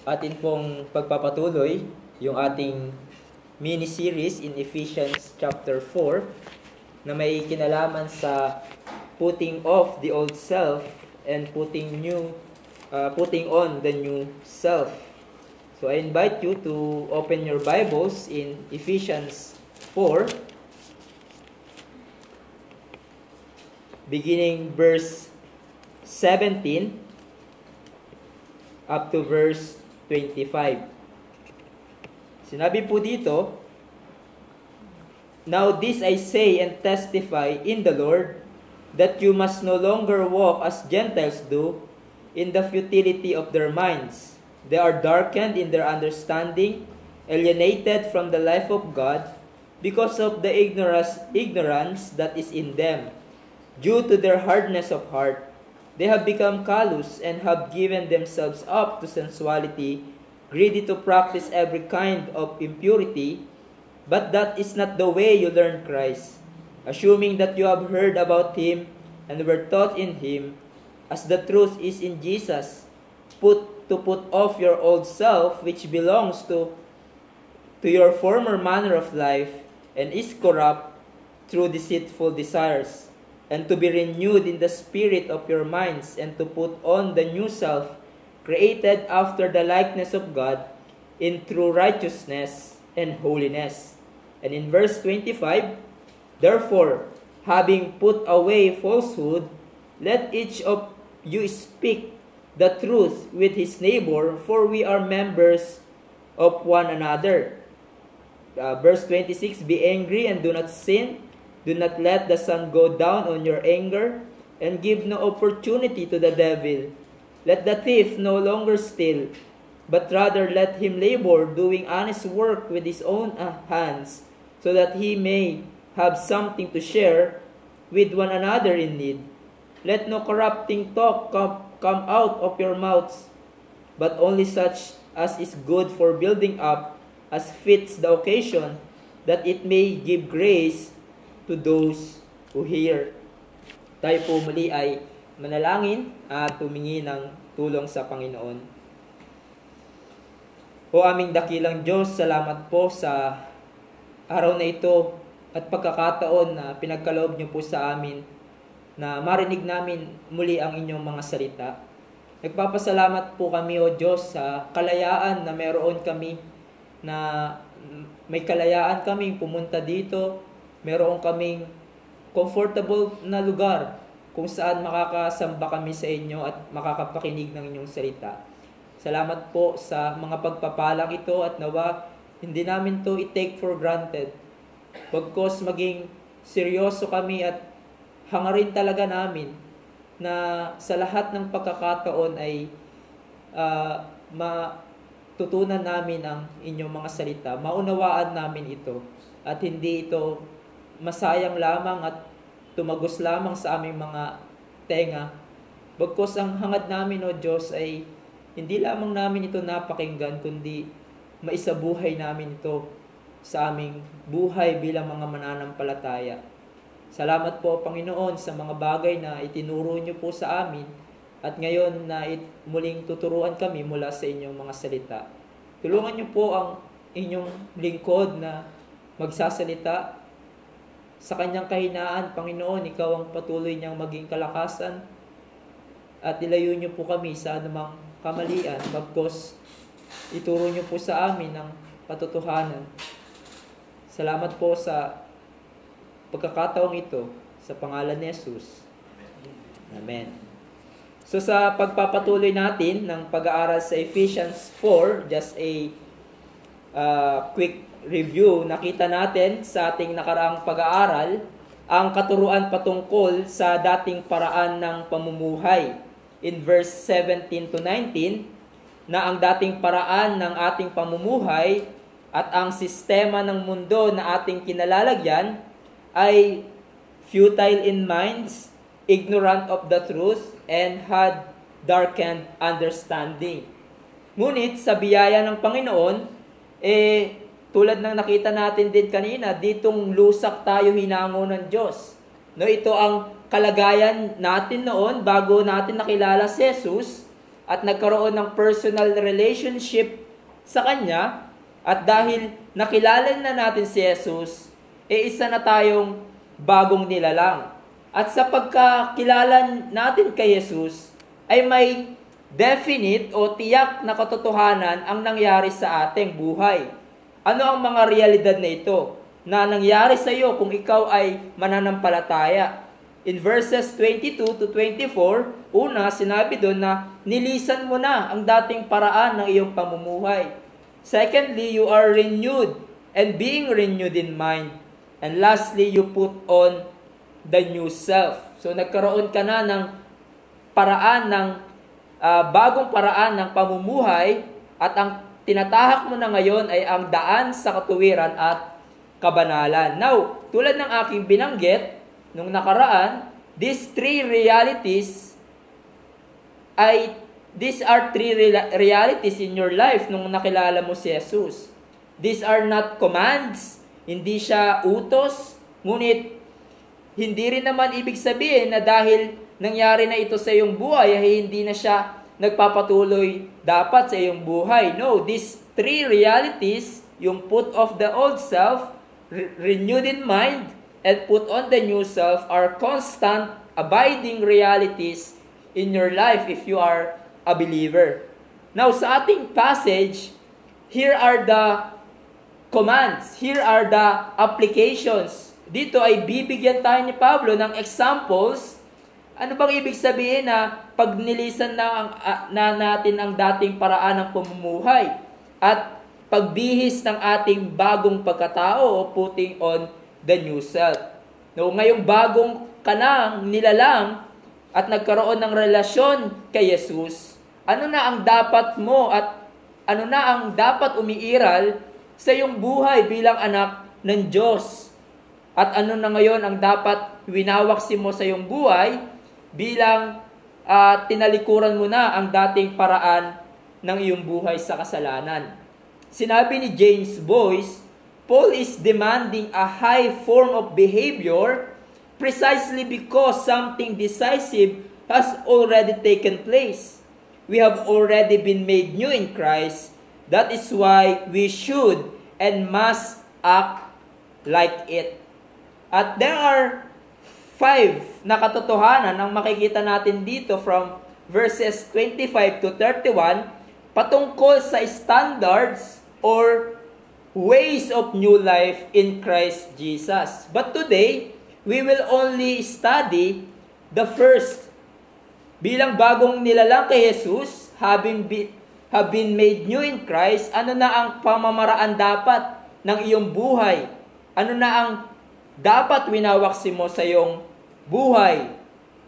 atin pong pagpapatuloy yung ating mini-series in Ephesians chapter 4 na may kinalaman sa putting off the old self and putting on the new self. So I invite you to open your Bibles in Ephesians 4, beginning verse 17 up to verse 25. Sinabi po dito, "Now this I say and testify in the Lord, that you must no longer walk as Gentiles do, in the futility of their minds. They are darkened in their understanding, alienated from the life of God, because of the ignorance that is in them. Due to their hardness of heart, they have become callous and have given themselves up to sensuality, greedy to practice every kind of impurity. But that is not the way you learned Christ, assuming that you have heard about Him and were taught in Him, as the truth is in Jesus. Put off your old self, which belongs to your former manner of life and is corrupt through deceitful desires, and to be renewed in the spirit of your minds, and to put on the new self, created after the likeness of God, in true righteousness and holiness." And in verse 25, "Therefore, having put away falsehood, let each of you speak the truth with his neighbor, for we are members of one another." Verse 26, "Be angry and do not sin. Do not let the sun go down on your anger, and give no opportunity to the devil. Let the thief no longer steal, but rather let him labor, doing honest work with his own hands, so that he may have something to share with one another in need. Let no corrupting talk come out of your mouths, but only such as is good for building up, as fits the occasion, that it may give grace to those who hear." Tayo po muli ay manalangin at tumingi ng tulong sa Panginoon. O aming dakilang Diyos, salamat po sa araw na ito at pagkakataon na pinagkaloob niyo po sa amin na marinig namin muli ang inyong mga salita. Nagpapasalamat po kami, O Diyos, sa kalayaan na meron kami, na may kalayaan kaming pumunta dito. Meron kaming comfortable na lugar kung saan makakasamba kami sa inyo at makakapakinig ng inyong salita. Salamat po sa mga pagpapalang ito at nawa hindi namin to i-take for granted. Pagkos maging seryoso kami at hangarin talaga namin na sa lahat ng pagkakataon ay matutunan namin ang inyong mga salita. Maunawaan namin ito at hindi ito masayang lamang at tumagos lamang sa aming mga tenga. Bagkus ang hangad namin, O Diyos, ay hindi lamang namin ito napakinggan, kundi maisabuhay namin ito sa aming buhay bilang mga mananampalataya. Salamat po, Panginoon, sa mga bagay na itinuro niyo po sa amin at ngayon na muling tuturuan kami mula sa inyong mga salita. Tulungan niyo po ang inyong lingkod na magsasalita. Sa kanyang kahinaan, Panginoon, ikaw ang patuloy niyang maging kalakasan at ilayo niyo po kami sa anumang kamalian, bagkos ituro niyo po sa amin ang katotohanan. Salamat po sa pagkakataong ito, sa pangalan ni Jesus. Amen. So sa pagpapatuloy natin ng pag-aaral sa Ephesians 4, just a quick review, nakita natin sa ating nakaraang pag-aaral ang katuruan patungkol sa dating paraan ng pamumuhay. In verse 17 to 19, na ang dating paraan ng ating pamumuhay at ang sistema ng mundo na ating kinalalagyan ay futile in minds, ignorant of the truth, and had darkened understanding. Ngunit sa biyaya ng Panginoon, tulad ng nakita natin din kanina, ditong lusak tayo hinango ng Diyos. No, ito ang kalagayan natin noon bago natin nakilala si Jesus. at nagkaroon ng personal relationship sa Kanya, at dahil nakilala na natin si Jesus, isa na tayong bagong nilalang. At sa pagkakilala natin kay Jesus, ay may definite o tiyak na katotohanan ang nangyari sa ating buhay. Ano ang mga realidad na ito na nangyari sa iyo kung ikaw ay mananampalataya? In verses 22 to 24, una, sinabi doon na nilisan mo na ang dating paraan ng iyong pamumuhay. Secondly, you are renewed and being renewed in mind. And lastly, you put on the new self. So nagkaroon ka na ng paraan ng bagong paraan ng pamumuhay, at ang tinatahak mo na ngayon ay ang daan sa katuwiran at kabanalan. Now, tulad ng aking binanggit nung nakaraan, these are three realities in your life nung nakilala mo si Jesus. These are not commands, hindi siya utos, ngunit hindi rin naman ibig sabihin na dahil nangyari na ito sa iyong buhay, ay hindi na siya nagpapatuloy dapat sa iyong buhay. No, these three realities, yung put off the old self, renewed in mind, and put on the new self, are constant, abiding realities in your life if you are a believer. Now, sa ating passage, here are the commands, here are the applications. Dito ay bibigyan tayo ni Pablo ng examples. Ano bang ibig sabihin na pag nilisan na natin ang dating paraan ng pamumuhay at pagbihis ng ating bagong pagkatao o putting on the new self? No, ngayong bagong kanang nilalang at nagkaroon ng relasyon kay Jesus, ano na ang dapat mo at ano na ang dapat umiiral sa iyong buhay bilang anak ng Diyos? At ano na ngayon ang dapat winawaksin mo sa iyong buhay bilang tinalikuran mo na ang dating paraan ng iyong buhay sa kasalanan? Sinabi ni James Boyce, Paul is demanding a high form of behavior precisely because something decisive has already taken place. We have already been made new in Christ. That is why we should and must act like it. At there are 5 na katotohanan ang makikita natin dito from verses 25 to 31 patungkol sa standards or ways of new life in Christ Jesus. But today, we will only study the first. Bilang bagong nilalang kay Jesus, have been made new in Christ, ano na ang pamamaraan dapat ng iyong buhay? Ano na ang dapat winawaksin mo sa iyong buhay?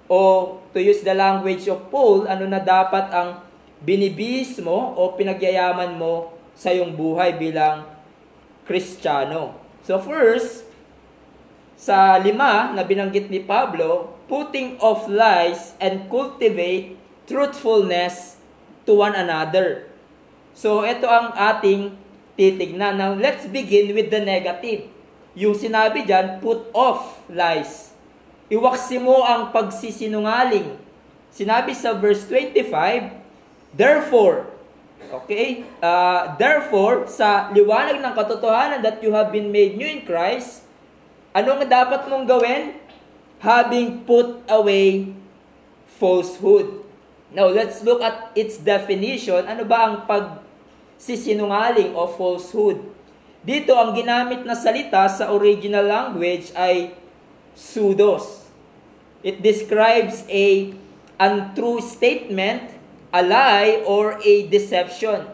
O to use the language of Paul, ano na dapat ang binibihis mo o pinagyayaman mo sa iyong buhay bilang Kristiyano? So first, sa 5 na binanggit ni Pablo, putting off lies and cultivate truthfulness to one another. So ito ang ating titignan. Now let's begin with the negative. Yung sinabi dyan, put off lies. Iwaksi mo ang pagsisinungaling. Sinabi sa verse 25, therefore, therefore, sa liwanag ng katotohanan that you have been made new in Christ, ano nga dapat mong gawin? Having put away falsehood. Now, let's look at its definition. Ano ba ang pagsisinungaling o falsehood? Dito, ang ginamit na salita sa original language ay pseudos. It describes a untrue statement, a lie, or a deception.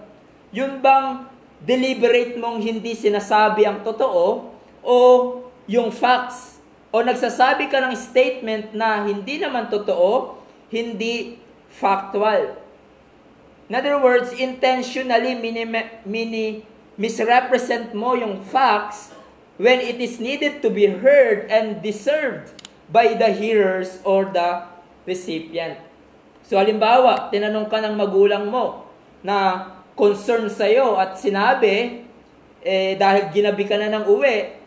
Yun bang deliberate mong hindi sinasabi ang totoo o yung facts? O nagsasabi ka ng statement na hindi naman totoo, hindi factual. In other words, intentionally misrepresent mo yung facts when it is needed to be heard and deserved by the hearers or the recipient. So halimbawa, tinanong ka ng magulang mo na concern sa'yo at sinabi, dahil ginabi ka na ng uwi,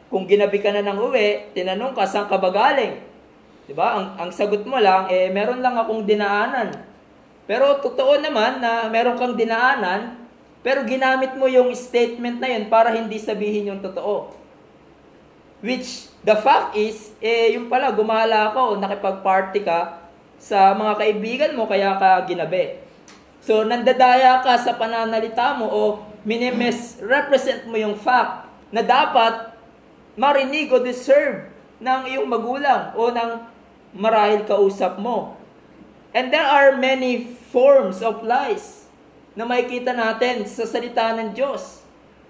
kung ginabi ka na ng uwi, tinanong ka, saan ka ba galing? Diba? Ang sagot mo lang, meron lang akong dinaanan. Pero totoo naman na meron kang dinaanan, pero ginamit mo yung statement na yun para hindi sabihin yung totoo. Which, the fact is, yung pala, gumala ka o nakipag-party ka sa mga kaibigan mo, kaya ka ginabi. So, nandadaya ka sa pananalita mo o represent mo yung fact na dapat marinig o deserve ng iyong magulang o ng marahil kausap mo. And there are many forms of lies na makikita natin sa salita ng Diyos.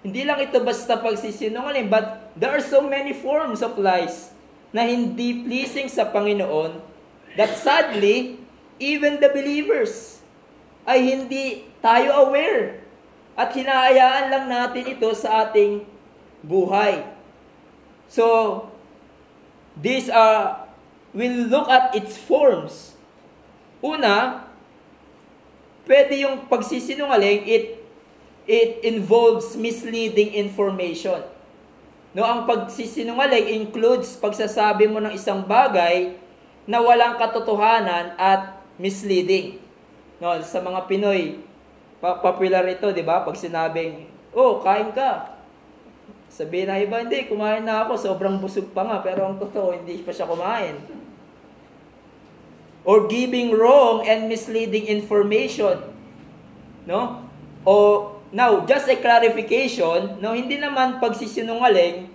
Hindi lang ito basta pagsisinungaling, but there are so many forms of lies na hindi pleasing sa Panginoon that sadly, even the believers ay hindi tayo aware at hinahayaan lang natin ito sa ating buhay. So, these are, we'll look at its forms. Una, pwede yung pagsisinungaling, it involves misleading information. No, ang pagsisinungaling includes pagsasabi mo ng isang bagay na walang katotohanan at misleading. No, sa mga Pinoy, popular ito, di ba? Pag sinabing, oh, kain ka. Sabihin na iba, hindi, kumain na ako, sobrang busog pa nga, pero ang totoo, hindi pa siya kumain. Or giving wrong and misleading information. No? Now, just a clarification, no, hindi naman pagsisinungaling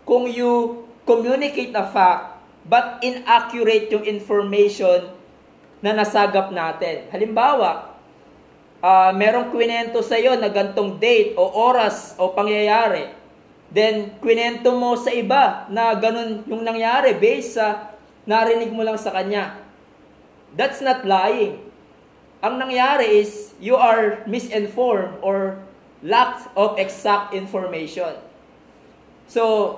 kung you communicate a fact, but inaccurate yung information na nasagap natin. Halimbawa, merong kwento sa iyo na gantong date o oras o pangyayari. Then, kwento mo sa iba na ganun yung nangyari based sa narinig mo lang sa kanya. That's not lying. Ang nangyari is, you are misinformed or lack of exact information. So,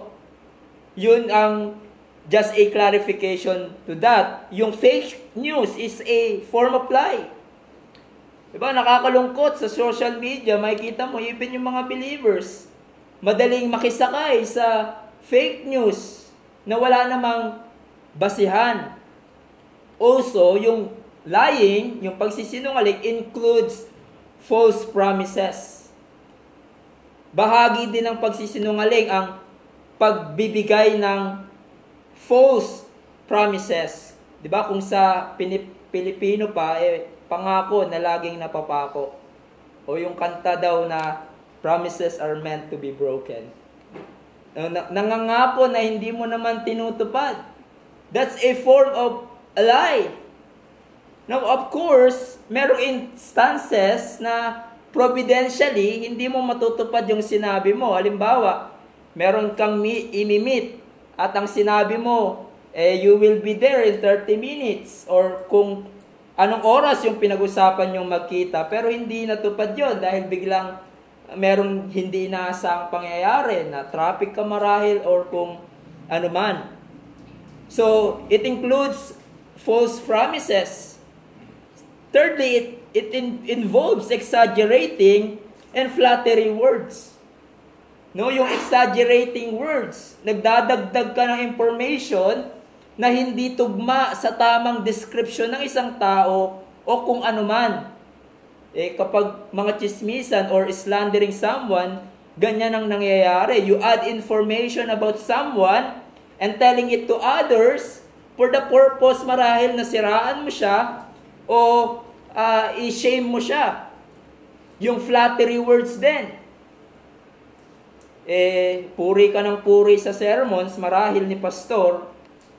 yun ang just a clarification to that. Yung fake news is a form of lie. Diba, nakakalungkot sa social media, makikita mo, even yung mga believers, madaling makisakay sa fake news na wala namang basihan. Also, yung lying, yung pagsisinungaling, includes false promises. Bahagi din ng pagsisinungaling ang pagbibigay ng false promises. Diba, kung sa Pilipino pa, pangako na laging napapako. O yung kanta daw na, promises are meant to be broken. Nangangako na hindi mo naman tinutupad. That's a form of a lie. Now, of course, merong instances na providentially, hindi mo matutupad yung sinabi mo. Halimbawa, meron kang imimit at ang sinabi mo, you will be there in 30 minutes. Or kung anong oras yung pinag-usapan yung magkita, pero hindi natupad yun dahil biglang merong hindi inaasahang pangyayari na traffic ka marahil or kung ano man. So, it includes false promises. Thirdly, it involves exaggerating and flattery words. No, yung exaggerating words, nagdadagdag ka ng information na hindi tugma sa tamang description ng isang tao o kung ano man. Kapag mga chismisan or slandering someone, ganyan ang nangyayari. You add information about someone and telling it to others for the purpose marahil na siraan mo siya o i-shame mo siya. Yung flattery words din. Puri ka ng puri sa sermons marahil ni pastor.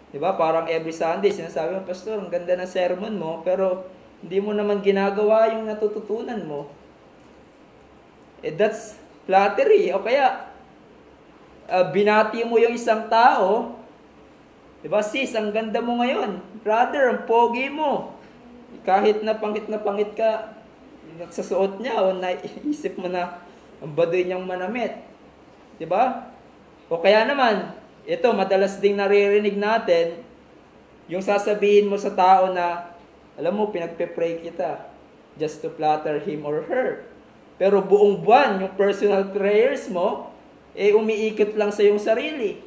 Diba? Parang every Sunday sinasabi mo, pastor, ang ganda ng sermon mo, pero hindi mo naman ginagawa yung natututunan mo. That's flattery. O kaya, binati mo yung isang tao, diba, sis, ang ganda mo ngayon. Brother, ang pogi mo. Kahit na pangit ka, nagsasuot niya o naisip mo na ang baduy niyang manamit. Diba? O kaya naman, ito, madalas ding naririnig natin, yung sasabihin mo sa tao na, alam mo, pinagpe-pray kita just to flatter him or her. Pero buong buwan, yung personal prayers mo, umiikot lang sa iyong sarili.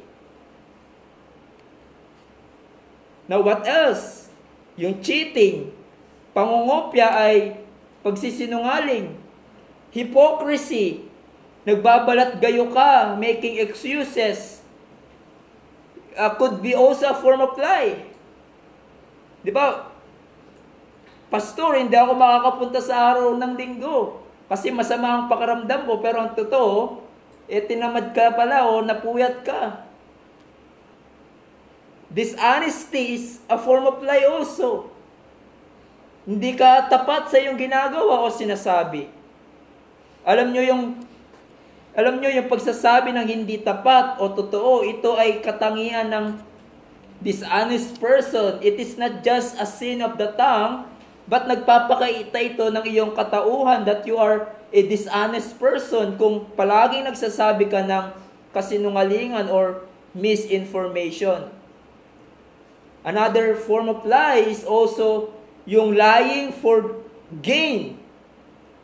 Now what else? Yung cheating, pangungopya ay pagsisinungaling, hypocrisy, nagbabalat gayo ka, making excuses, could be also a form of lie. Di ba? Pastor, hindi ako makakapunta sa araw ng linggo kasi masama ang pakiramdam ko, pero ang totoo, tinamad ka pala o napuyat ka. Dishonesty is a form of lie also. Hindi ka tapat sa iyong ginagawa o sinasabi. Alam nyo yung pagsasabi ng hindi tapat o totoo, ito ay katangian ng dishonest person. It is not just a sin of the tongue, but nagpapakaita ito ng iyong katauhan that you are a dishonest person kung palaging nagsasabi ka ng kasinungalingan or misinformation. Another form of lie is also yung lying for gain.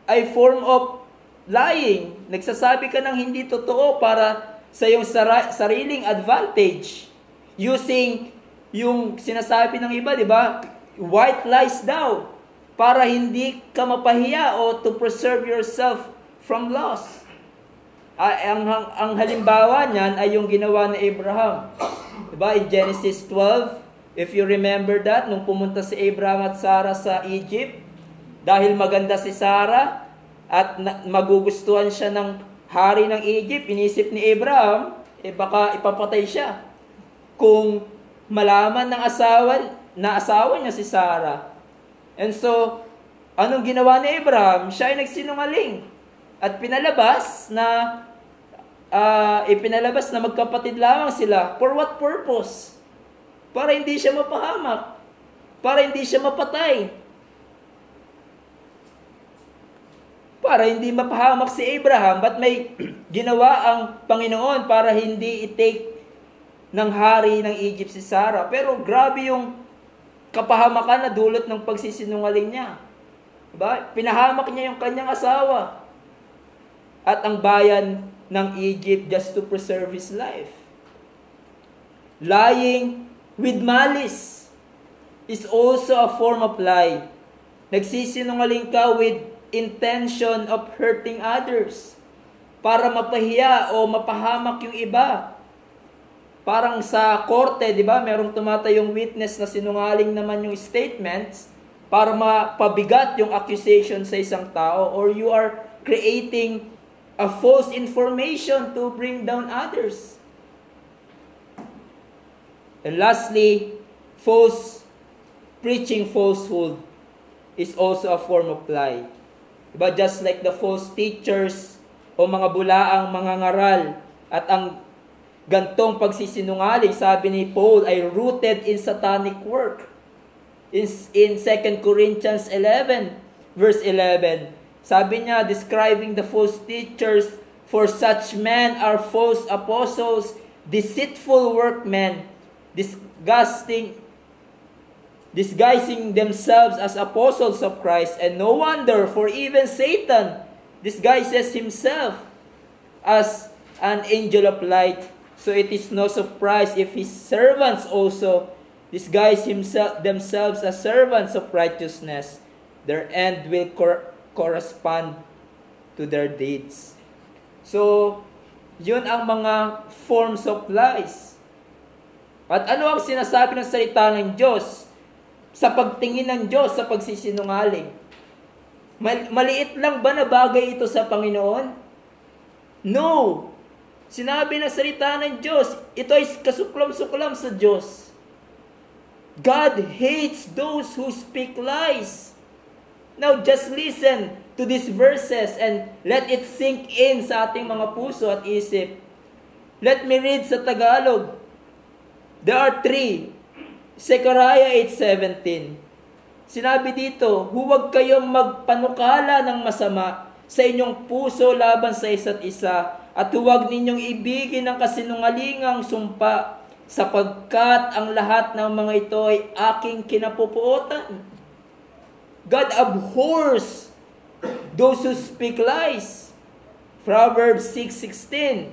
Ay form of lying. Nagsasabi ka ng hindi totoo para sa iyong sariling advantage. Using yung sinasabi ng iba, di ba? White lies daw. Para hindi ka mapahiya o to preserve yourself from loss. Ang halimbawa niyan ay yung ginawa ni Abraham. Diba? In Genesis 12, if you remember that, nung pumunta si Abraham at Sarah sa Egypt, dahil maganda si Sarah at magugustuhan siya ng hari ng Egypt, inisip ni Abraham, baka ipapatay siya. Kung malaman ng asawa niya si Sarah. And so, anong ginawa ni Abraham? Siya ay nagsinungaling. At ipinalabas na magkapatid lamang sila. For what purpose? Para hindi siya mapahamak. Para hindi siya mapatay. Para hindi mapahamak si Abraham, but may ginawa ang Panginoon para hindi i-take ng hari ng Egypt si Sarah. Pero grabe yung kapahamakan na dulot ng pagsisinungaling niya. Diba? Pinahamak niya yung kanyang asawa. At ang bayan ng Egypt just to preserve his life. Lying with malice is also a form of lie. Nagsisinungaling ka with intention of hurting others para mapahiya o mapahamak yung iba. Parang sa korte, di ba, merong tumatayong witness na sinungaling naman yung statements para mapabigat yung accusation sa isang tao, or you are creating a false information to bring down others. And lastly, preaching falsehood is also a form of lie. Diba? Just like the false teachers o mga bulaang mga ngaral at ang gantong pagsisinungaling, sabi ni Paul, ay rooted in satanic work. In 2 Corinthians 11, verse 11, sabi niya, describing the false teachers, for such men are false apostles, deceitful workmen, disguising themselves as apostles of Christ. And no wonder, for even Satan disguises himself as an angel of light. So it is no surprise if his servants also disguise themselves as servants of righteousness. Their end will correspond to their deeds. So, yun ang mga forms of lies. At ano ang sinasabi ng salita ng Diyos sa pagtingin ng Diyos sa pagsisinungaling? Maliit lang ba na bagay ito sa Panginoon? No! Sinabi ng salita ng Diyos, ito ay kasuklam-suklam sa Diyos. God hates those who speak lies. Now, just listen to these verses and let it sink in sa ating mga puso at isip. Let me read sa Tagalog. There are 3. Zechariah 8:17. Sinabi dito, huwag kayong magpanukala ng masama sa inyong puso laban sa isa't isa, at huwag ninyong ibigin ang kasinungalingang sumpa, sapagkat ang lahat ng mga ito ay aking kinapupuotan. God abhors those who speak lies. Proverbs 6:16.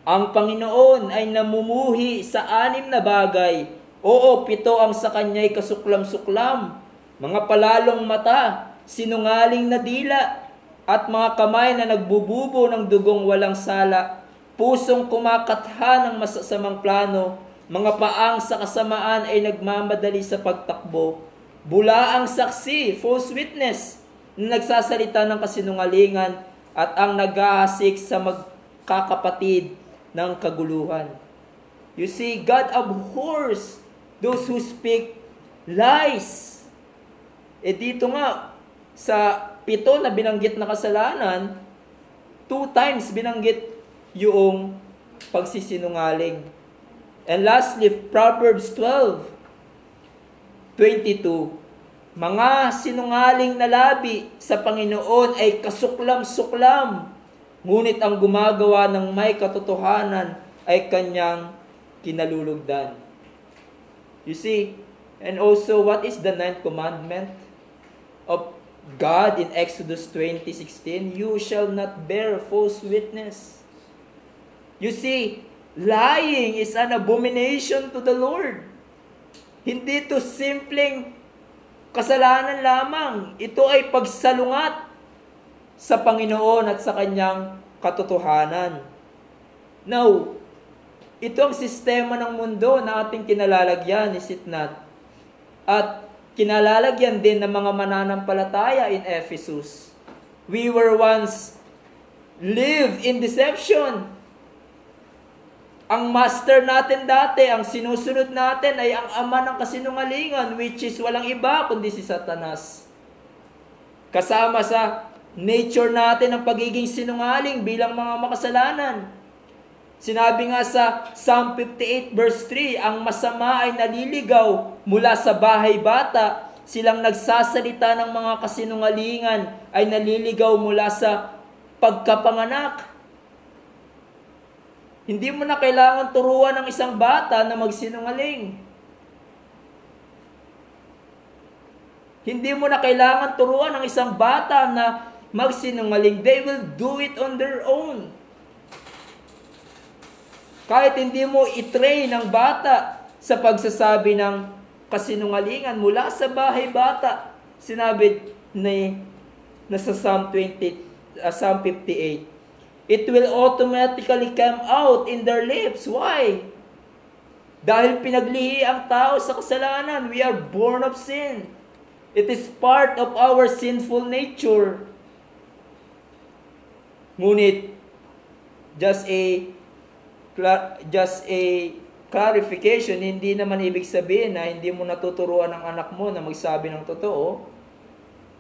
Ang Panginoon ay namumuhi sa 6 na bagay, Oo, 7 ang sa kanya'y kasuklam-suklam, mga palalong mata, sinungaling na dila, at mga kamay na nagbububo ng dugong walang sala, pusong kumakatha ng masasamang plano, mga paang sa kasamaan ay nagmamadali sa pagtakbo, bulaang saksi, false witness, na nagsasalita ng kasinungalingan, at ang nag-aasik sa magkakapatid ng kaguluhan. You see, God abhors those who speak lies. Dito nga, sa 7 na binanggit na kasalanan, 2 times binanggit yung pagsisinungaling. And lastly, Proverbs 12:22. Mga sinungaling na labi sa Panginoon ay kasuklam-suklam, ngunit ang gumagawa ng may katotohanan ay kanyang kinalulugdan. You see, and also, what is the 9th commandment of God in Exodus 20:16? You shall not bear false witness. You see, lying is an abomination to the Lord. Hindi to simpleng kasalanan lamang. Ito ay pagsalungat sa Panginoon at sa kanyang katotohanan. Now, ito ang sistema ng mundo na ating kinalalagyan, is it not? At kinalalagyan din ng mga mananampalataya in Ephesus. We were once live in deception. Ang master natin dati, ang sinusunod natin ay ang ama ng kasinungalingan, which is walang iba kundi si Satanas. Kasama sa nature natin ang pagiging sinungaling bilang mga makasalanan. Sinabi nga sa Psalm 58 verse 3, ang masama ay naliligaw mula sa bahay bata, silang nagsasalita ng mga kasinungalingan ay naliligaw mula sa pagkapanganak. Hindi mo na kailangan turuan ng isang bata na magsinungaling. Hindi mo na kailangan turuan ng isang bata na magsinungaling. They will do it on their own. Kahit hindi mo itrain ng bata sa pagsasabi ng kasinungalingan mula sa bahay bata. Sinabi na sa Psalm 58. It will automatically come out in their lips. Why? Dahil pinaglihi ang tao sa kasalanan. We are born of sin. It is part of our sinful nature. Ngunit, just a clarification, hindi naman ibig sabihin na hindi mo natuturuan ng anak mo na magsabi ng totoo.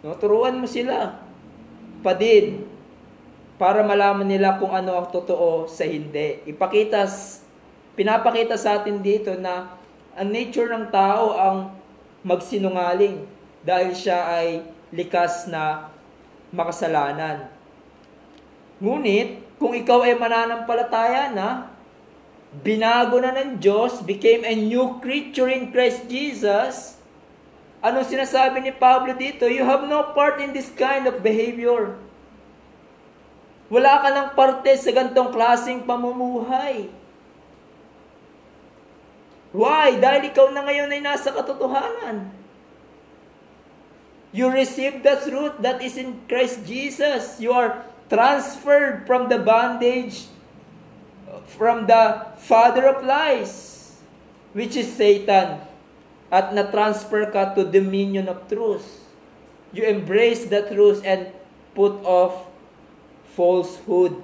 No, turuan mo sila pa din para malaman nila kung ano ang totoo sa hindi. Pinapakita sa atin dito na ang nature ng tao ang magsinungaling dahil siya ay likas na makasalanan. Ngunit, kung ikaw ay mananampalataya na, binago na ng Diyos, became a new creature in Christ Jesus, anong sinasabi ni Pablo dito? You have no part in this kind of behavior. Wala ka ng parte sa gantong klaseng pamumuhay. Why? Dahil ikaw na ngayon ay nasa katotohanan. You receive the truth that is in Christ Jesus. You are transferred from the bondage, from the father of lies, which is Satan, at na-transfer ka to dominion of truth. You embrace the truth and put off falsehood.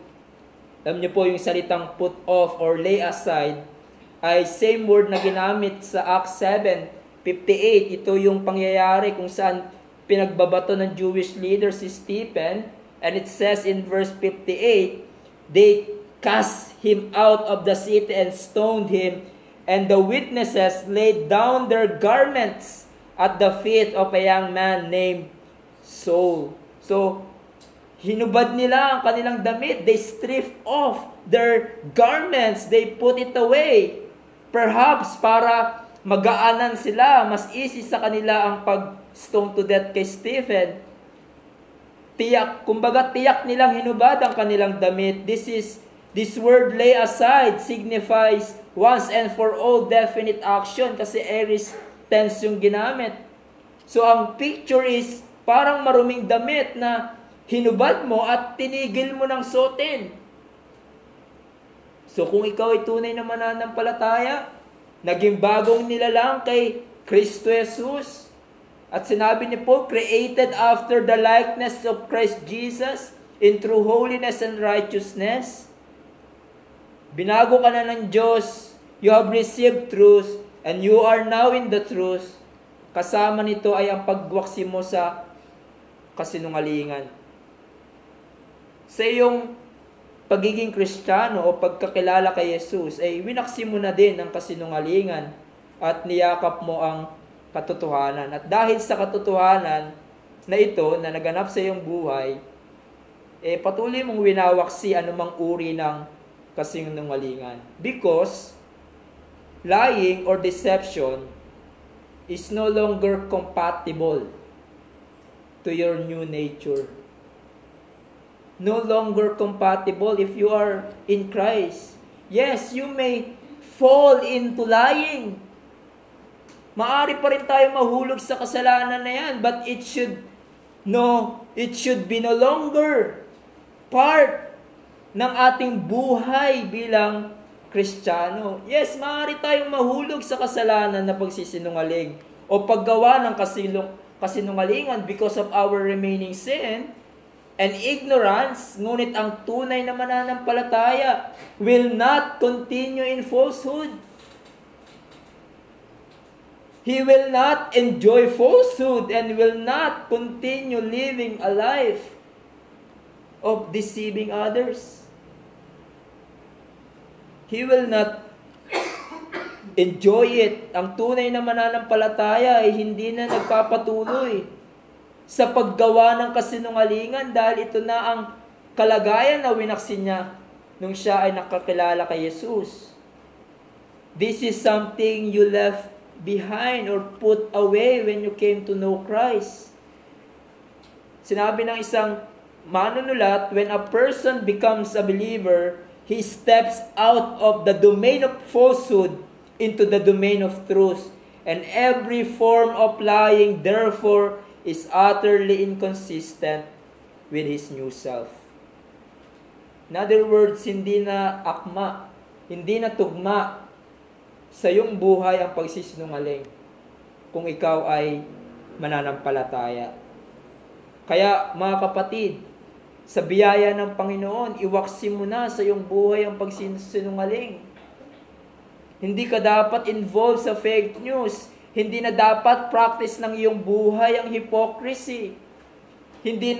Alam niyo po yung salitang put off or lay aside ay same word na ginamit sa Acts 7:58. Ito yung pangyayari kung saan pinagbabato ng Jewish leader si Stephen, and it says in verse 58, they cast him out of the city and stoned him, and the witnesses laid down their garments at the feet of a young man named Saul. So, hinubad nila ang kanilang damit. They stripped off their garments. They put it away. Perhaps para magaanan sila, mas easy sa kanila ang pag-stone to death kay Stephen. Kumbaga tiyak nilang hinubad ang kanilang damit. This word lay aside signifies once and for all definite action kasi aorist tense yung ginamit. So ang picture is parang maruming damit na hinubad mo at tinigil mo ng suotin. So kung ikaw ay tunay na mananampalataya, naging bagong nilalang kay Kristo Jesus, at sinabi ni Paul, created after the likeness of Christ Jesus in true holiness and righteousness. Binago ka na ng Diyos, you have received truth, and you are now in the truth. Kasama nito ay ang pagwaksi mo sa kasinungalingan. Sa iyong pagiging Kristiyano o pagkakilala kay Jesus, ay winaksi mo na din ang kasinungalingan at niyakap mo ang katotohanan. At dahil sa katotohanan na ito, na naganap sa iyong buhay, patuloy mong winawaksi anumang uri ng kasinungalingan. Because lying or deception is no longer compatible to your new nature. No longer compatible if you are in Christ. Yes, you may fall into lying. Maari pa rin tayo mahulog sa kasalanan na yan, but it should be no longer part ng ating buhay bilang Kristiyano. Yes, maari tayong mahulog sa kasalanan na pagsisinungaling o paggawa ng kasinungalingan because of our remaining sin and ignorance, ngunit ang tunay na mananampalataya will not continue in falsehood. He will not enjoy falsehood and will not continue living a life of deceiving others. He will not enjoy it. Ang tunay na mananampalataya ay hindi na nagpapatuloy sa paggawa ng kasinungalingan dahil ito na ang kalagayan na winaksi niya nung siya ay nakakilala kay Jesus. This is something you left behind or put away when you came to know Christ. Sinabi ng isang manunulat, when a person becomes a believer, he steps out of the domain of falsehood into the domain of truth. And every form of lying, therefore, is utterly inconsistent with his new self. In other words, hindi na akma, hindi na tugma sa iyong buhay ang pagsisinungaling kung ikaw ay mananampalataya. Kaya mga kapatid, sa biyaya ng Panginoon, iwaksi mo na sa iyong buhay ang pagsisinungaling. Hindi ka dapat involved sa fake news. Hindi na dapat practice ng iyong buhay ang hypocrisy. Hindi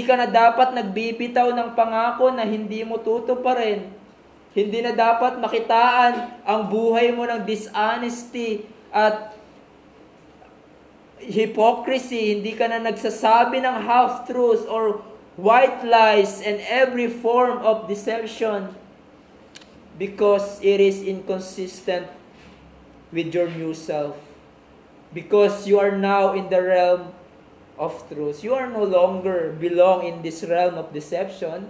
ka na dapat nagbibitaw ng pangako na hindi mo tutuparin. Hindi na dapat makitaan ang buhay mo ng dishonesty at hypocrisy. Hindi ka na nagsasabi ng half-truths or white lies and every form of deception because it is inconsistent with your new self. Because you are now in the realm of truth. You are no longer belong in this realm of deception.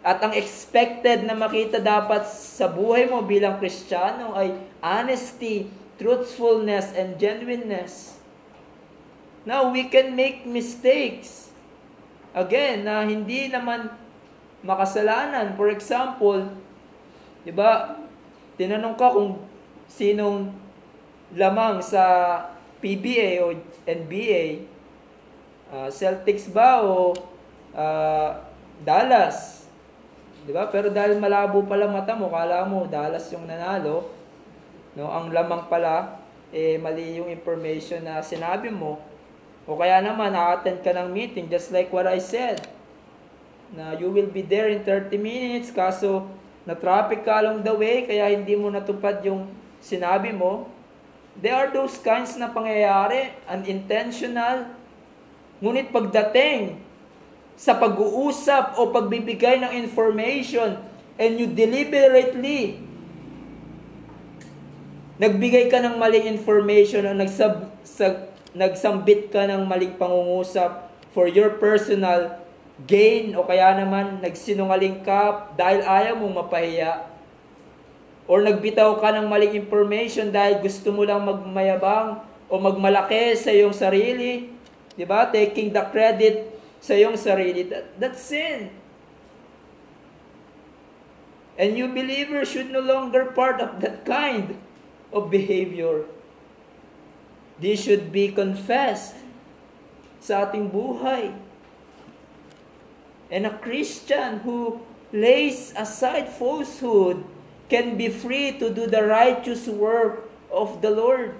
At ang expected na makita dapat sa buhay mo bilang Kristiyano ay honesty, truthfulness, and genuineness. Now, we can make mistakes. Again, na hindi naman makasalanan. For example, di ba, tinanong ka kung sinong lamang sa PBA o NBA, Celtics ba o Dallas? Diba? Pero dahil malabo pala mata mo, kala mo Dallas yung nanalo, no? Ang lamang pala, mali yung information na sinabi mo. O kaya naman, na-attend ka ng meeting, just like what I said, na you will be there in 30 minutes, kaso na-traffic ka along the way, kaya hindi mo natupad yung sinabi mo. There are those kinds na pangyayari, unintentional. Ngunit pagdating sa pag-uusap o pagbibigay ng information and you deliberately nagbigay ka ng maling information o nagsambit ka ng maling pangungusap for your personal gain o kaya naman nagsinungaling ka dahil ayaw mong mapahiya, Or nagbitaw ka ng maling information dahil gusto mo lang magmayabang o magmalaki sa iyong sarili. Diba? Taking the credit sa iyong sarili. That's sin. And you believers should no longer part of that kind of behavior. This should be confessed sa ating buhay. And a Christian who lays aside falsehood can be free to do the righteous work of the Lord.